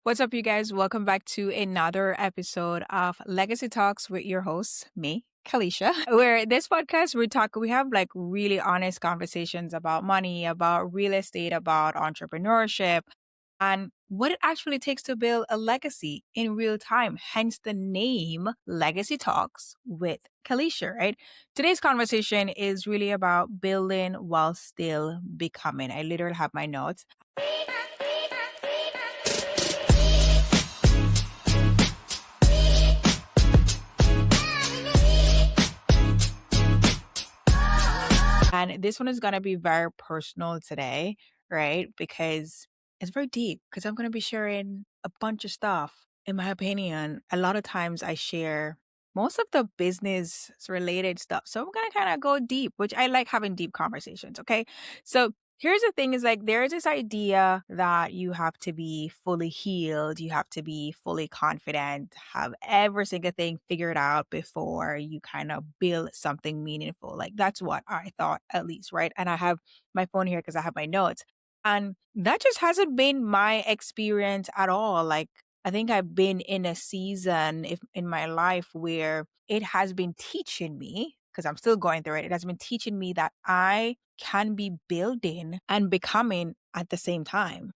What's up, you guys? Welcome back to another episode of Legacy Talks with your host, me, Keleisha. Where this podcast we have like really honest conversations about money, about real estate, about entrepreneurship, and what it actually takes to build a legacy in real time. Hence the name Legacy Talks with Keleisha, right? Today's conversation is really about building while still becoming. I literally have my notes. And this one is going to be very personal today, right? Because it's very deep, because I'm going to be sharing a bunch of stuff. In my opinion, a lot of times I share most of the business related stuff. So I'm going to kind of go deep, which I like having deep conversations. Okay. So here's the thing is like there's this idea that you have to be fully healed, you have to be fully confident, have every single thing figured out before you kind of build something meaningful. Like that's what I thought at least, right? And I have my phone here because I have my notes. And that just hasn't been my experience at all. Like I think I've been in a season in my life where it has been teaching me, because I'm still going through it, it has been teaching me that I can be building and becoming at the same time.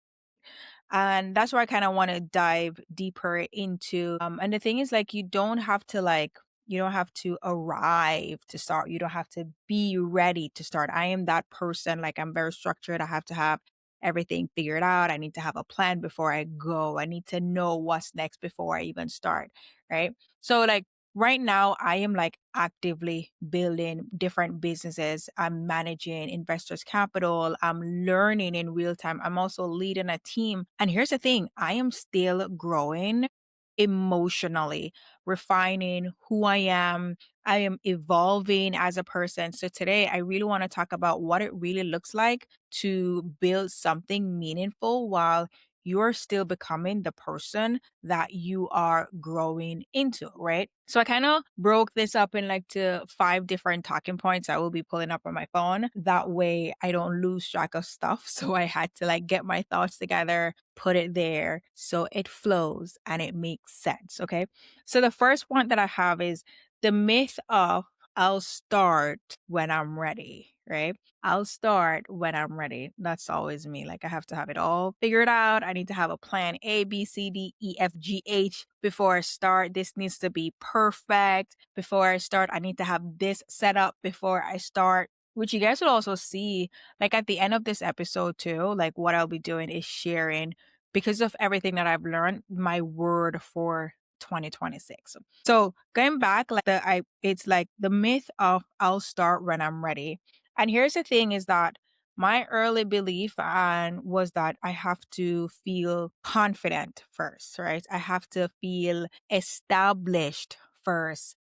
And that's where I kind of want to dive deeper into. And the thing is, like, you don't have to arrive to start. You don't have to be ready to start. I am that person. Like, I'm very structured. I have to have everything figured out. I need to have a plan before I go. I need to know what's next before I even start. Right. So, like, right now, I am like actively building different businesses. I'm managing investors' capital. I'm learning in real time. I'm also leading a team. And here's the thing, I am still growing emotionally, refining who I am. I am evolving as a person. So today, I really want to talk about what it really looks like to build something meaningful while you're still becoming the person that you are growing into, right? So I kind of broke this up in like to five different talking points I will be pulling up on my phone. That way I don't lose track of stuff. So I had to like get my thoughts together, put it there so it flows and it makes sense. Okay. So the first one that I have is the myth of I'll start when I'm ready, right? I'll start when I'm ready. That's always me. Like I have to have it all figured out. I need to have a plan A, B, C, D, E, F, G, H before I start. This needs to be perfect before I start. I need to have this set up before I start. Which you guys will also see, like at the end of this episode too, like what I'll be doing is sharing, because of everything that I've learned, my word for 2026. So going back, like it's like the myth of I'll start when I'm ready. And here's the thing is that my early belief and was that I have to feel confident first, right? I have to feel established first,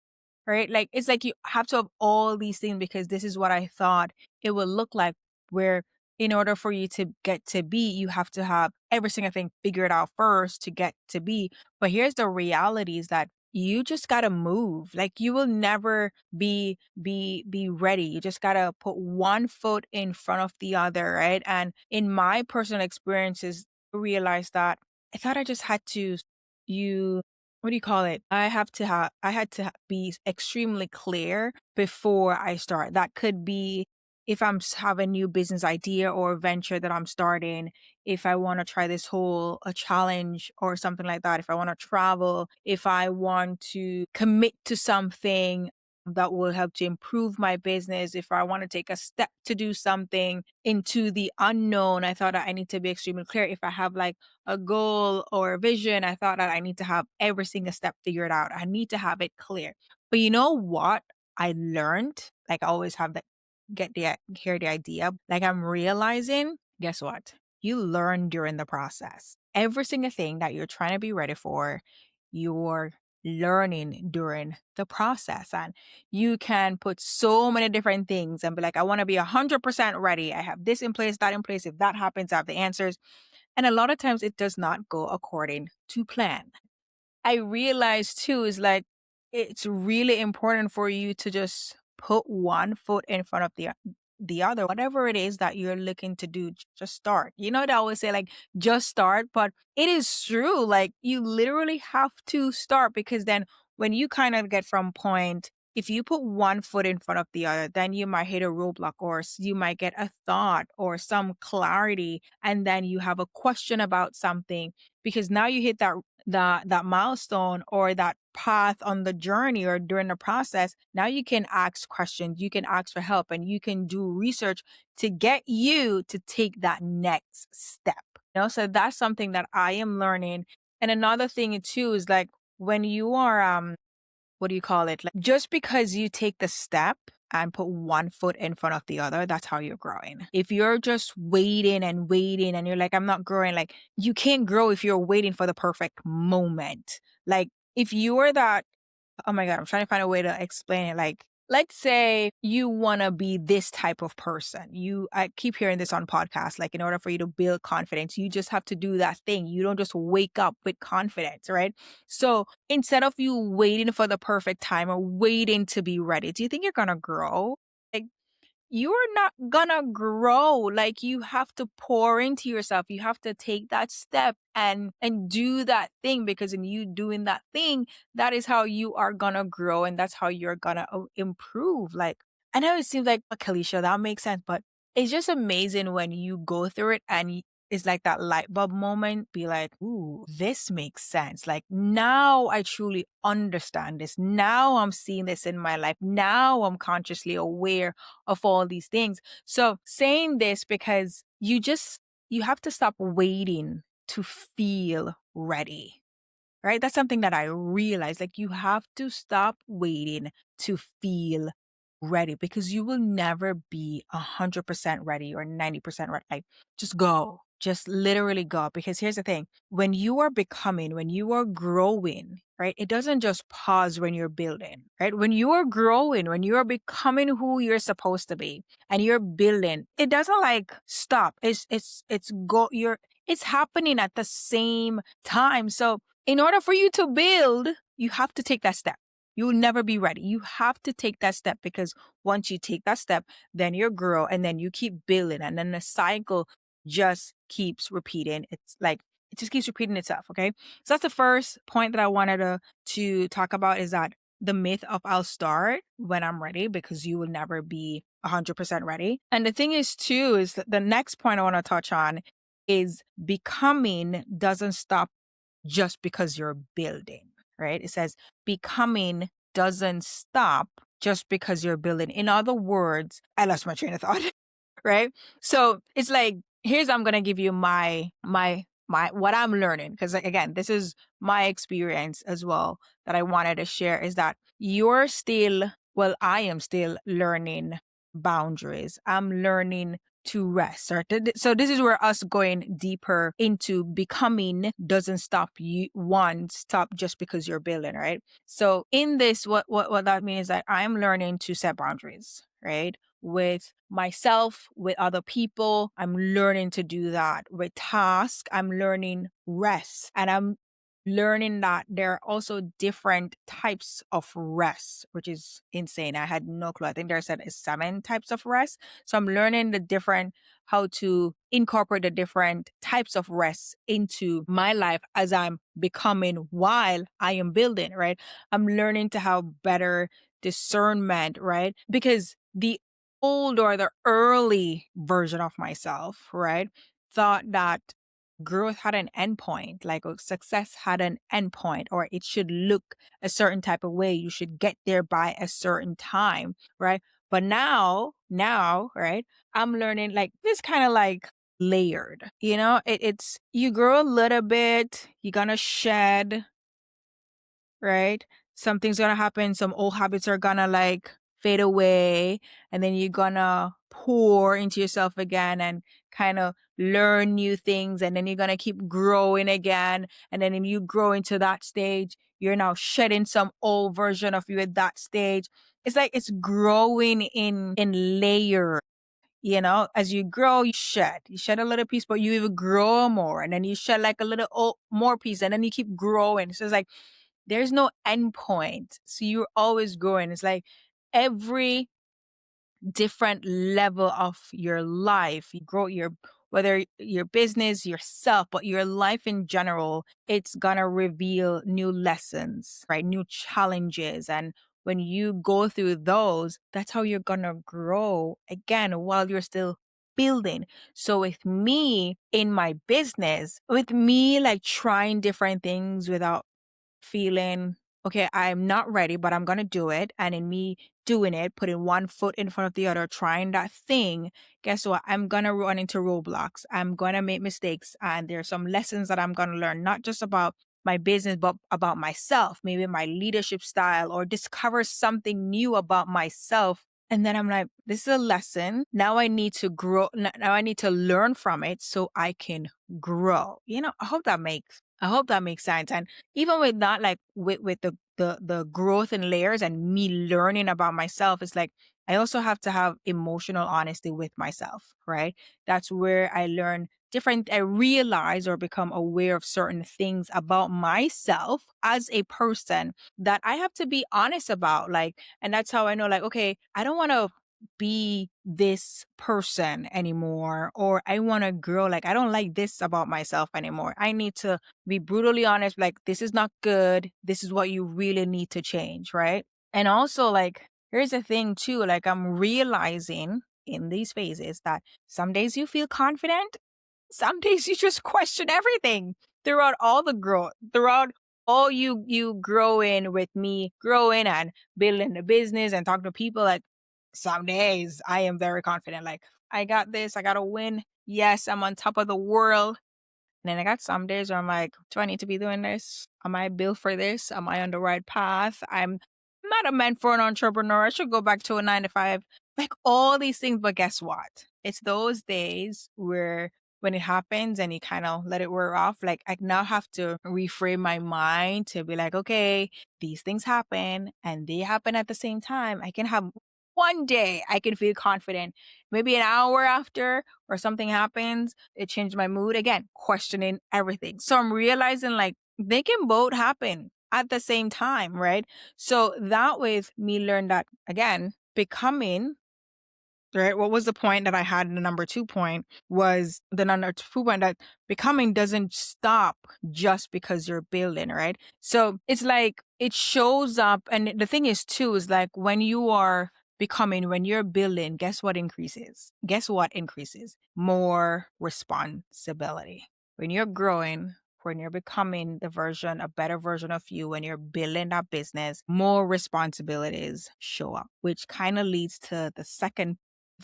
right? Like it's like you have to have all these things because this is what I thought it would look like. Where in order for you to get to B, you have to have every single thing figured out first to get to B. But here's the reality is that you just gotta move. Like you will never be ready. You just gotta put one foot in front of the other, right? And in my personal experiences, I realized that I thought I just had to you what do you call it? I had to be extremely clear before I start. That could be if have a new business idea or venture that I'm starting, if I want to try this whole a challenge or something like that, if I want to travel, if I want to commit to something that will help to improve my business, if I want to take a step to do something into the unknown, I thought that I need to be extremely clear. If I have like a goal or a vision, I thought that I need to have every single step figured out. I need to have it clear. But you know what? I learned, like I always have that hear the idea. Like I'm realizing, guess what? You learn during the process. Every single thing that you're trying to be ready for, you're learning during the process. And you can put so many different things and be like, I want to be 100% ready. I have this in place, that in place. If that happens, I have the answers. And a lot of times it does not go according to plan. I realize too is like it's really important for you to just put one foot in front of the other. Whatever it is that you're looking to do, just start. You know, they always say, like, just start, but it is true. Like, you literally have to start because then when you kind of get from point, if you put one foot in front of the other, then you might hit a roadblock or you might get a thought or some clarity. And then you have a question about something because now you hit that milestone or that path on the journey or during the process. Now you can ask questions, you can ask for help, and you can do research to get you to take that next step. So that's something that I am learning. And another thing too is like when you are what do you call it? Like just because you take the step and put one foot in front of the other, that's how you're growing. If you're just waiting and you're like, I'm not growing, like you can't grow if you're waiting for the perfect moment. Like if you are that, oh my God, I'm trying to find a way to explain it. Like, let's say you want to be this type of person. I keep hearing this on podcasts. Like, in order for you to build confidence, you just have to do that thing. You don't just wake up with confidence, right? So instead of you waiting for the perfect time or waiting to be ready, do you think you're going to grow? Like, you're not gonna grow. Like you have to pour into yourself. You have to take that step and do that thing because in you doing that thing, that is how you are gonna grow and that's how you're gonna improve. Like I know it seems like Keleisha, that makes sense, but it's just amazing when you go through it and it's like that light bulb moment, be like, ooh, this makes sense. Like now I truly understand this. Now I'm seeing this in my life. Now I'm consciously aware of all these things. So saying this because you have to stop waiting to feel ready. Right? That's something that I realized. Like you have to stop waiting to feel ready because you will never be 100% ready or 90% ready. Like just go. Just literally go. Because here's the thing. When you are becoming, when you are growing, right? It doesn't just pause when you're building, right? When you are growing, when you are becoming who you're supposed to be and you're building, it doesn't like stop. It's happening at the same time. So in order for you to build, you have to take that step. You will never be ready. You have to take that step because once you take that step, then you grow and then you keep building and then the cycle just keeps repeating. It's like it just keeps repeating itself. Okay. So that's the first point that I wanted to talk about is that the myth of I'll start when I'm ready because you will never be 100% ready. And the thing is too, is that the next point I want to touch on is becoming doesn't stop just because you're building, right? It says becoming doesn't stop just because you're building. In other words, I lost my train of thought, right? So it's like, I'm going to give you my what I'm learning. Cause like, again, this is my experience as well that I wanted to share is that I am still learning boundaries. I'm learning to rest. So this is where us going deeper into becoming doesn't stop just because you're building, right? So in this, what that means is that I'm learning to set boundaries, right? With myself, with other people, I'm learning to do that. With tasks, I'm learning rest, and I'm learning that there are also different types of rest, which is insane. I had no clue. I think there said 7 types of rest. So I'm learning how to incorporate the different types of rest into my life as I'm becoming while I am building, right? I'm learning to have better discernment, right? Because the old or the early version of myself, right, thought that growth had an endpoint, like success had an endpoint, or it should look a certain type of way. You should get there by a certain time, right? But now, right, I'm learning like this kind of like layered, it's you grow a little bit, you're gonna shed, right? Something's gonna happen, some old habits are gonna like fade away, and then you're gonna pour into yourself again and kind of learn new things, and then you're gonna keep growing again. And then when you grow into that stage, you're now shedding some old version of you at that stage. It's like it's growing in layers. As you grow, you shed a little piece, but you even grow more, and then you shed like a little more piece, and then you keep growing. So it's like there's no end point. So you're always growing. It's like every different level of your life. You grow your, whether your business, yourself, but your life in general, it's gonna reveal new lessons, right? New challenges. And when you go through those, that's how you're gonna grow again while you're still building. So with me in my business, with me like trying different things without feeling, okay, I'm not ready, but I'm going to do it. And in me doing it, putting one foot in front of the other, trying that thing, guess what? I'm going to run into roadblocks. I'm going to make mistakes. And there's some lessons that I'm going to learn, not just about my business, but about myself, maybe my leadership style, or discover something new about myself. And then I'm like, this is a lesson. Now I need to grow. Now I need to learn from it so I can grow. I hope that makes sense. And even with that, like with the growth and layers and me learning about myself, it's like I also have to have emotional honesty with myself, right? That's where I learn I realize or become aware of certain things about myself as a person that I have to be honest about. Like, and that's how I know, like, okay, I don't want to be this person anymore, or I want to grow. Like, I don't like this about myself anymore. I need to be brutally honest, like, this is not good. This is what you really need to change, right? And also, like, here's the thing too, like, I'm realizing in these phases that some days you feel confident, some days you just question everything throughout all the growth, throughout all you growing with me, growing and building the business and talking to people. Like, some days I am very confident, like, I got this, I gotta win. Yes, I'm on top of the world. And then I got some days where I'm like, do I need to be doing this? Am I built for this? Am I on the right path? I'm not a meant for an entrepreneur. I should go back to a 9 to 5. Like, all these things. But guess what? It's those days where when it happens and you kind of let it wear off, like, I now have to reframe my mind to be like, okay, these things happen and they happen at the same time. I can have one day I can feel confident. Maybe an hour after or something happens, it changed my mood again, questioning everything. So I'm realizing, like, they can both happen at the same time, right? So that with me learn that again, becoming, right? What was the point that I had in the number 2 point was the number 2 point that becoming doesn't stop just because you're building, right? So it's like it shows up. And the thing is too, is like when you are becoming, when you're building, guess what increases? Guess what increases? More responsibility. When you're growing, when you're becoming a better version of you, when you're building that business, more responsibilities show up, which kind of leads to the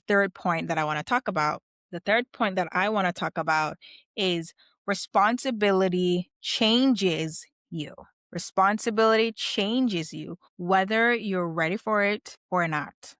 third point that I want to talk about. The third point that I want to talk about is responsibility changes you. Responsibility changes you, whether you're ready for it or not.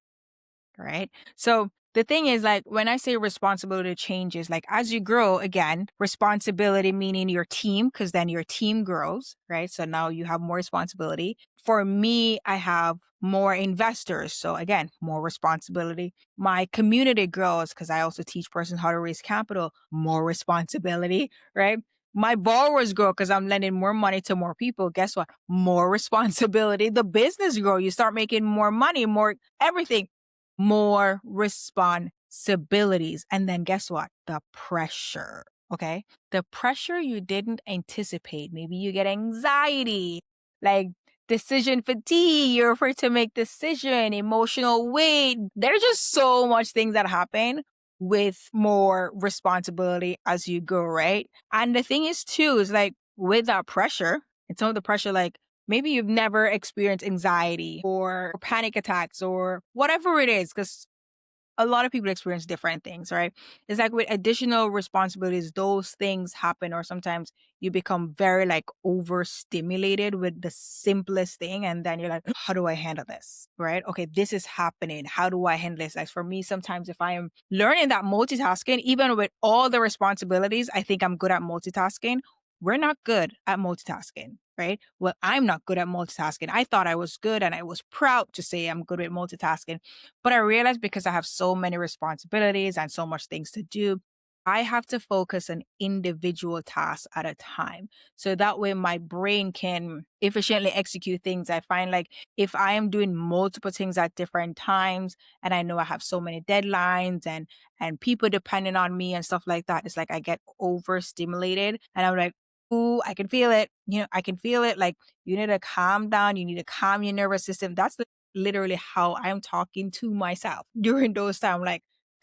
Right. So the thing is, like, when I say responsibility changes, like, as you grow, again, responsibility meaning your team, because then your team grows, right? So now you have more responsibility. For me, I have more investors. So again, more responsibility. My community grows because I also teach persons how to raise capital, more responsibility, right? My borrowers grow because I'm lending more money to more people. Guess what? More responsibility. The business grow. You start making more money, more everything, more responsibilities. And then guess what? The pressure. Okay. The pressure you didn't anticipate. Maybe you get anxiety, like decision fatigue. You're afraid to make decision, emotional weight. There's just so much things that happen with more responsibility as you go, right? And the thing is too, is like with that pressure, and some of the pressure, like, maybe you've never experienced anxiety or panic attacks or whatever it is, because a lot of people experience different things, right? It's like with additional responsibilities, those things happen, or sometimes you become very like overstimulated with the simplest thing. And then you're like, how do I handle this? Right? Okay, this is happening. How do I handle this? Like for me, sometimes if I am learning that multitasking, even with all the responsibilities, I think I'm good at multitasking. We're not good at multitasking, right? Well, I'm not good at multitasking. I thought I was good and I was proud to say I'm good at multitasking. But I realized because I have so many responsibilities and so much things to do, I have to focus on individual tasks at a time. So that way my brain can efficiently execute things. I find like if I am doing multiple things at different times and I know I have so many deadlines and people depending on me and stuff like that, it's like I get overstimulated and I'm like, ooh, I can feel it. I can feel it. Like you need to calm down. You need to calm your nervous system. That's literally how I'm talking to myself during those times. Like,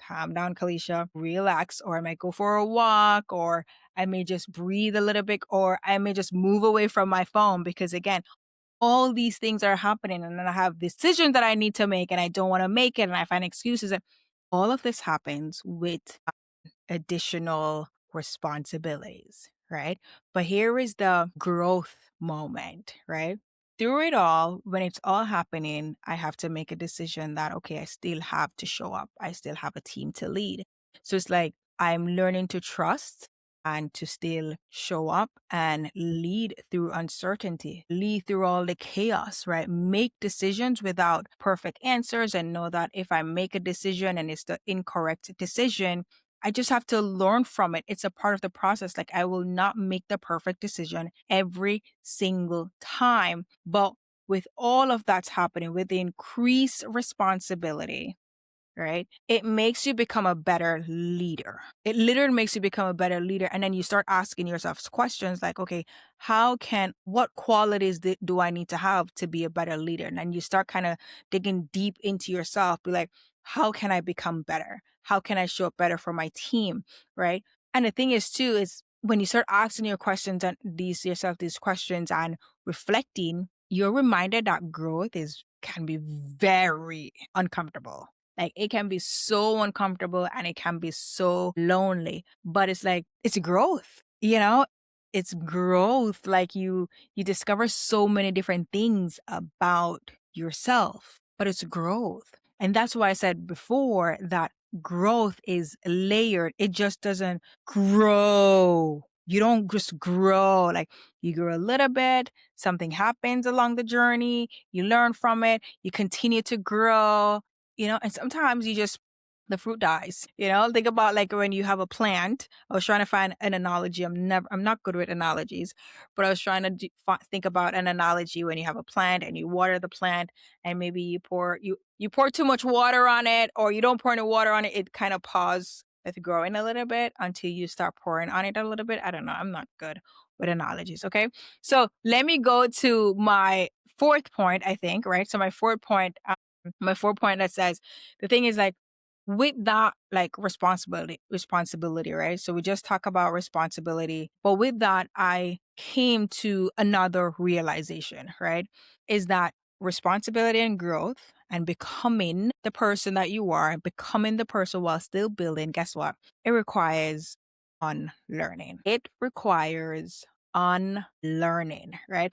calm down, Keleisha, relax, or I might go for a walk, or I may just breathe a little bit, or I may just move away from my phone because, again, all these things are happening. And then I have decisions that I need to make and I don't want to make it. And I find excuses. And all of this happens with additional responsibilities, right? But here is the growth moment, right? Through it all, when it's all happening, I have to make a decision that, okay, I still have to show up. I still have a team to lead. So it's like I'm learning to trust and to still show up and lead through uncertainty, lead through all the chaos, right? Make decisions without perfect answers and know that if I make a decision and it's the incorrect decision, I just have to learn from it. It's a part of the process. Like I will not make the perfect decision every single time. But with all of that's happening, with the increased responsibility, right? It makes you become a better leader. It literally makes you become a better leader. And then you start asking yourself questions like, okay, what qualities do I need to have to be a better leader? And then you start kind of digging deep into yourself, be like, how can I become better? How can I show up better for my team? Right. And the thing is, too, is when you start asking yourself these questions and reflecting, you're reminded that can be very uncomfortable. Like it can be so uncomfortable and it can be so lonely, but it's like it's growth. It's growth. Like you discover so many different things about yourself, but it's growth. And that's why I said before that growth is layered. It just doesn't grow. You don't just grow. Like you grow a little bit, something happens along the journey, you learn from it, you continue to grow, and sometimes the fruit dies. Think about like when you have a plant. I was trying to find an analogy. I'm not good with analogies, but I was trying to think about an analogy when you have a plant and you water the plant and maybe you pour too much water on it or you don't pour any water on it. It kind of pauses with growing a little bit until you start pouring on it a little bit. I don't know. I'm not good with analogies. Okay. So let me go to my fourth point, I think, right? So my fourth point that says the thing is like with that like responsibility, right? So we just talk about responsibility, but with that I came to another realization, right? Is that responsibility and growth and becoming the person that you are, becoming the person while still building, guess what? It requires unlearning. It requires unlearning, right?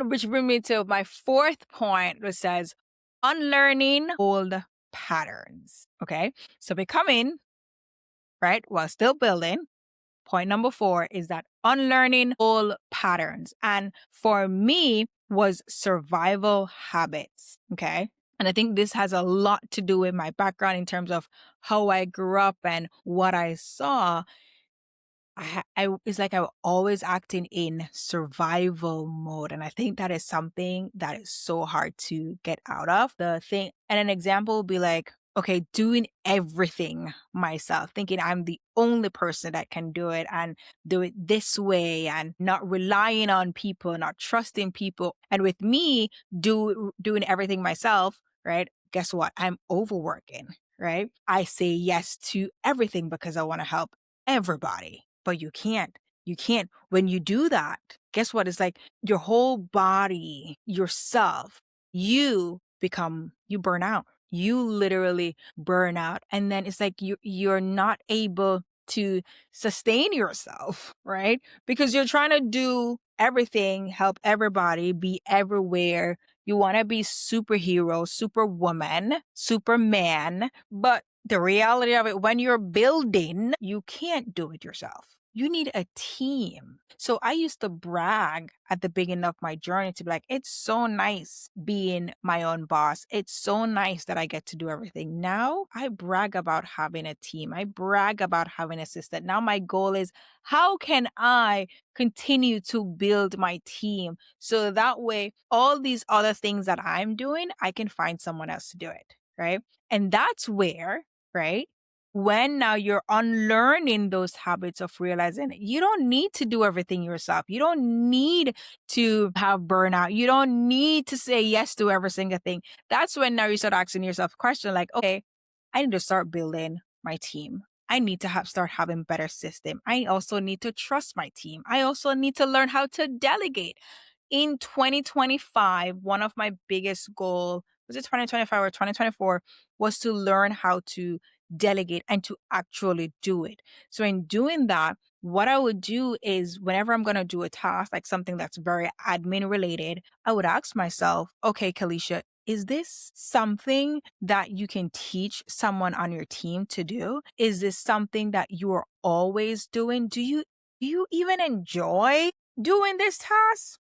Which brings me to my fourth point, which says unlearning old patterns. Okay. So becoming, right, while still building. Point number 4 is that unlearning old patterns. And for me was survival habits. Okay. And I think this has a lot to do with my background in terms of how I grew up and what I saw. It's like I'm always acting in survival mode. And I think that is something that is so hard to get out of. And an example would be like, okay, doing everything myself, thinking I'm the only person that can do it and do it this way and not relying on people, not trusting people. And with me doing everything myself, right? Guess what? I'm overworking, right? I say yes to everything because I want to help everybody. But you can't. You can't. When you do that, guess what? It's like your whole body, yourself, you burn out. You literally burn out. And then it's like you're not able to sustain yourself, right? Because you're trying to do everything, help everybody, be everywhere. You want to be superhero, superwoman, superman, but the reality of it, when you're building, you can't do it yourself. you need a team. So I used to brag at the beginning of my journey to be like, it's so nice being my own boss. It's so nice that I get to do everything. Now I brag about having a team. I brag about having an assistant. Now my goal is, how can I continue to build my team so that way all these other things that I'm doing, I can find someone else to do it. Right. And that's where, right, when now you're unlearning those habits of realizing you don't need to do everything yourself. You don't need to have burnout. You don't need to say yes to every single thing. That's when now you start asking yourself a question like, okay, I need to start building my team. I need to start having better system. I also need to trust my team. I also need to learn how to delegate. In 2025, one of my biggest goal, was it 2025 or 2024, was to learn how to delegate and to actually do it. So in doing that, what I would do is whenever I'm going to do a task, like something that's very admin related, I would ask myself, okay, Keleisha, is this something that you can teach someone on your team to do? Is this something that you are always doing? Do you even enjoy doing this task?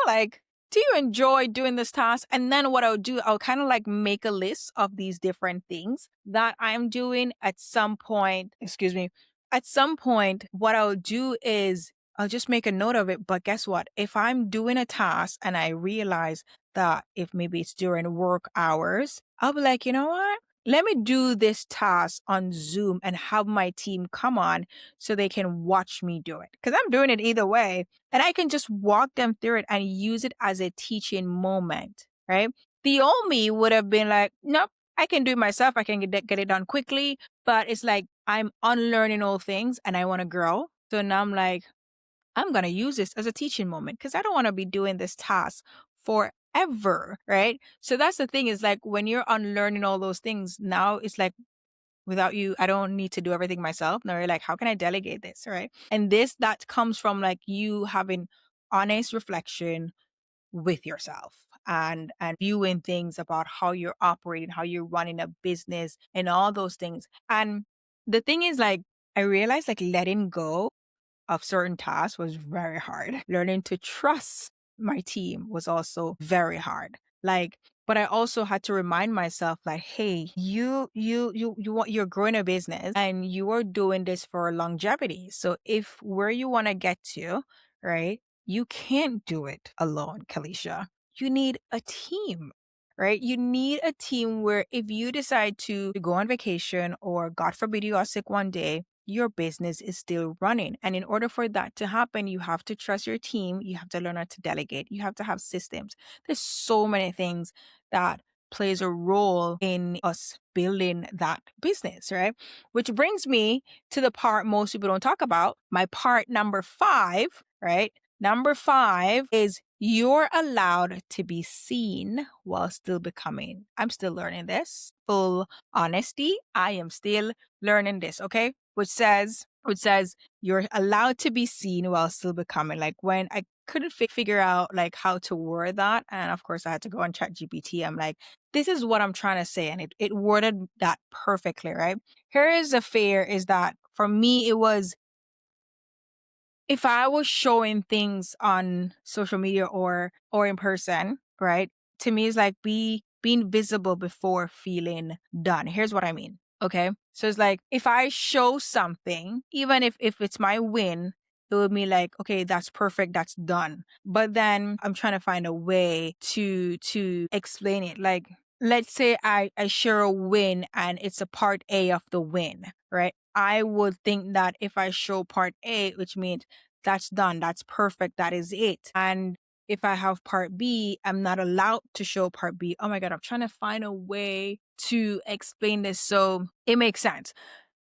Like, do you enjoy doing this task? And then what I'll do, I'll kind of like make a list of these different things that I'm doing at some point. Excuse me. At some point, what I'll do is I'll just make a note of it. But guess what? If I'm doing a task and I realize that if maybe it's during work hours, I'll be like, you know what? Let me do this task on Zoom and have my team come on so they can watch me do it. Because I'm doing it either way and I can just walk them through it and use it as a teaching moment, right? The old me would have been like, nope, I can do it myself. I can get it done quickly. But it's like I'm unlearning all things and I want to grow. So now I'm like, I'm going to use this as a teaching moment because I don't want to be doing this task forever, right? So that's the thing is like when you're unlearning all those things, now it's like, without you, I don't need to do everything myself. No, you're like, how can I delegate this? Right. And that comes from like you having honest reflection with yourself and viewing things about how you're operating, how you're running a business and all those things. And the thing is like, I realized like letting go of certain tasks was very hard. Learning to trust my team was also very hard. Like, but I also had to remind myself, like, hey, you're growing a business and you are doing this for longevity. So if where you want to get to, right, you can't do it alone, Keleisha. You need a team. Right? You need a team where if you decide to go on vacation or God forbid you are sick one day, your business is still running. And in order for that to happen, you have to trust your team. You have to learn how to delegate. You have to have systems. There's so many things that plays a role in us building that business, right? Which brings me to the part most people don't talk about, my part number 5, right? Number 5 is you're allowed to be seen while still becoming. I'm still learning this. Full honesty, I am still learning this, okay? Which says you're allowed to be seen while still becoming. Like when I couldn't figure out like how to word that, and of course I had to go on ChatGPT. I'm like, this is what I'm trying to say, and it worded that perfectly, right? Here is the fear is that for me it was if I was showing things on social media or in person, right? To me, it's like being visible before feeling done. Here's what I mean. Okay. So it's like if I show something, even if it's my win, it would be like, okay, that's perfect, that's done. But then I'm trying to find a way to explain it. Like let's say I share a win and it's a part A of the win, right? I would think that if I show part A, which means that's done, that's perfect, that is it. And if I have part B, I'm not allowed to show part B. Oh my God, I'm trying to find a way to explain this so it makes sense.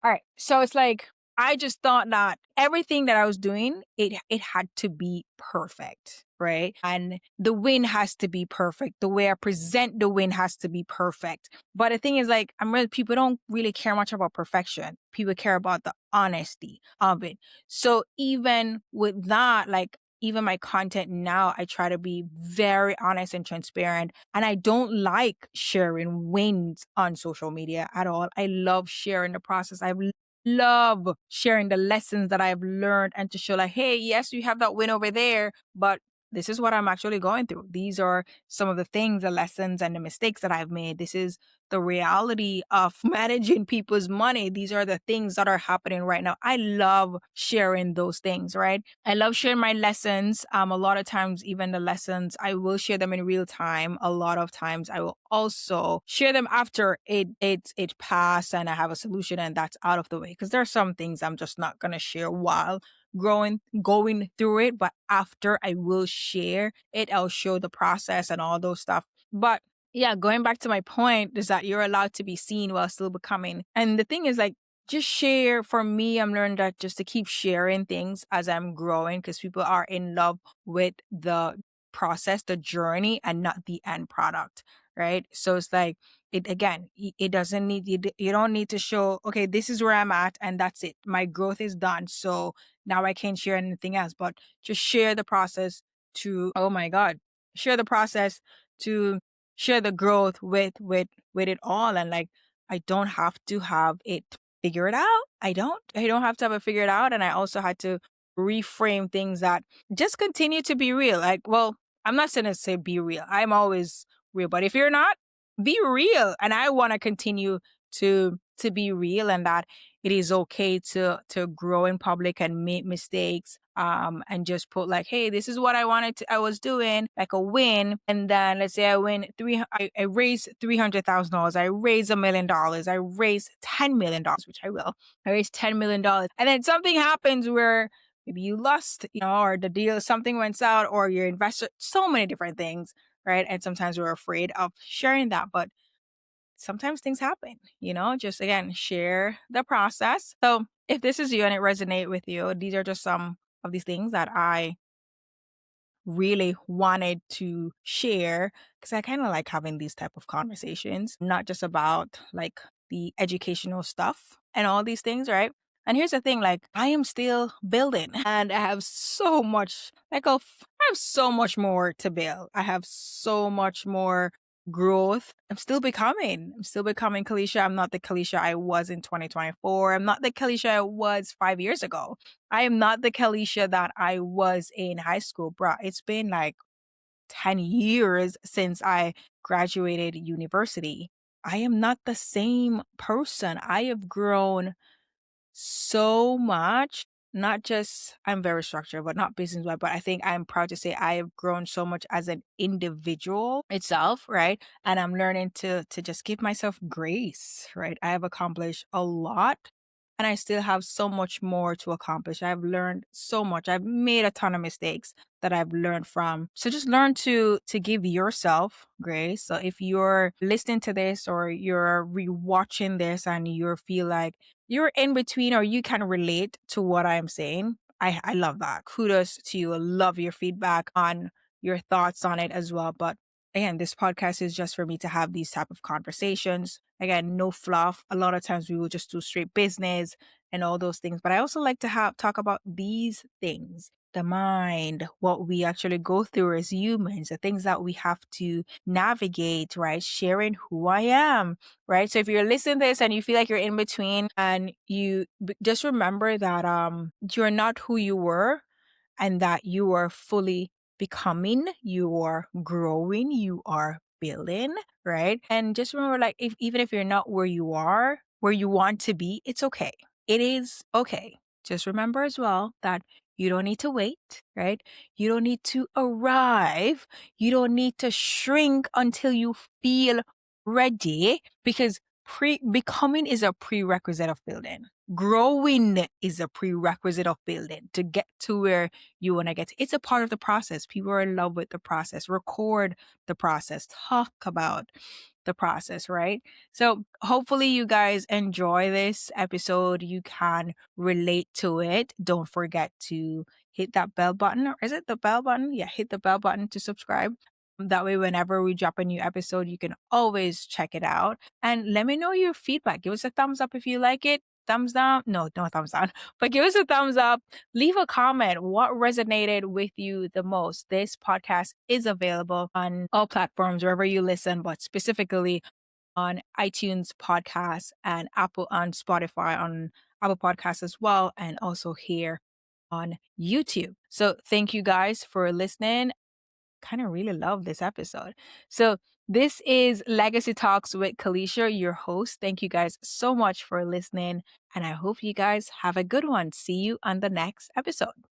All right. So it's like I just thought that everything that I was doing, it had to be perfect, right? And the win has to be perfect. The way I present the win has to be perfect. But the thing is like people don't really care much about perfection. People care about the honesty of it. So even with that, like even my content now, I try to be very honest and transparent. And I don't like sharing wins on social media at all. I love sharing the process. love sharing the lessons that I've learned and to show like, hey, yes, you have that win over there, but this is what I'm actually going through. These are some of the things, the lessons and the mistakes that I've made. This is the reality of managing people's money. These are the things that are happening right now. I love sharing those things, right? I love sharing my lessons. A lot of times, even the lessons, I will share them in real time. A lot of times, I will also share them after it passed and I have a solution and that's out of the way. Because there are some things I'm just not gonna share while going through it, but after I will share it, I'll show the process and all those stuff. But yeah, going back to my point is that you're allowed to be seen while still becoming. And the thing is like, just share. For me, I'm learning that just to keep sharing things as I'm growing because people are in love with the process, the journey, and not the end product. Right. So it's like, it again, it doesn't need, you don't need to show, okay, this is where I'm at and that's it. My growth is done. So now I can't share anything else, but just share the process to, oh my God, share the process to share the growth with it all. And like, I don't have to have it figured out. I don't have to have it figured out. And I also had to reframe things that just continue to be real. Like, well, I'm not going to say be real. I'm always real, but if you're not, be real. And I want to continue to be real and that it is okay to grow in public and make mistakes and just put like, hey, this is what I was doing, like a win. And then let's say I win I raise $300,000, I raise $1 million, I raise $10 million, which I will. I raised $10 million. And then something happens where maybe you lost, or the deal, something went out, or your investor, so many different things, right? And sometimes we're afraid of sharing that, but sometimes things happen, just again, share the process. So if this is you and it resonate with you, these are just some of these things that I really wanted to share because I kind of like having these type of conversations, not just about like the educational stuff and all these things, right? And here's the thing, like I am still building and I have so much, I have so much more to build. I have so much more growth. I'm still becoming Keleisha. I'm not the Keleisha I was in 2024. I'm not the Keleisha I was 5 years ago. I am not the Keleisha that I was in high school, bruh. It's been like 10 years since I graduated university. I am not the same person. I have grown so much. Not just I'm very structured, but not business wise. But I think I'm proud to say I have grown so much as an individual itself, right? And I'm learning to just give myself grace, right? I have accomplished a lot and I still have so much more to accomplish. I've learned so much. I've made a ton of mistakes that I've learned from. So just learn to give yourself grace. So if you're listening to this or you're rewatching this and you feel like you're in between or you can relate to what I'm saying, I love that. Kudos to you. I love your feedback on your thoughts on it as well. But again, this podcast is just for me to have these type of conversations. Again, no fluff. A lot of times we will just do straight business and all those things. But I also like to talk about these things, the mind, what we actually go through as humans, the things that we have to navigate, right? Sharing who I am, right? So if you're listening to this and you feel like you're in between and you just remember that you're not who you were and that you are fully becoming, you are growing, you are building, right? And just remember, like, even if you're not where you are, where you want to be, it's okay. It is okay. Just remember as well that you don't need to wait, right? You don't need to arrive. You don't need to shrink until you feel ready because becoming is a prerequisite of building. Growing is a prerequisite of building to get to where you want to get. It's a part of the process. People are in love with the process. Record the process. Talk about the process, right? So hopefully you guys enjoy this episode. You can relate to it. Don't forget to hit that bell button. Or is it the bell button? Yeah, hit the bell button to subscribe. That way, whenever we drop a new episode, you can always check it out. And let me know your feedback. Give us a thumbs up if you like it. Thumbs down. No thumbs down. But give us a thumbs up. Leave a comment. What resonated with you the most? This podcast is available on all platforms, wherever you listen, but specifically on iTunes podcasts and Apple on Spotify on Apple Podcasts as well, and also here on YouTube. So thank you guys for listening. Kind of really love this episode. So this is Legacy Talks with Keleisha, your host. Thank you guys so much for listening, and I hope you guys have a good one. See you on the next episode.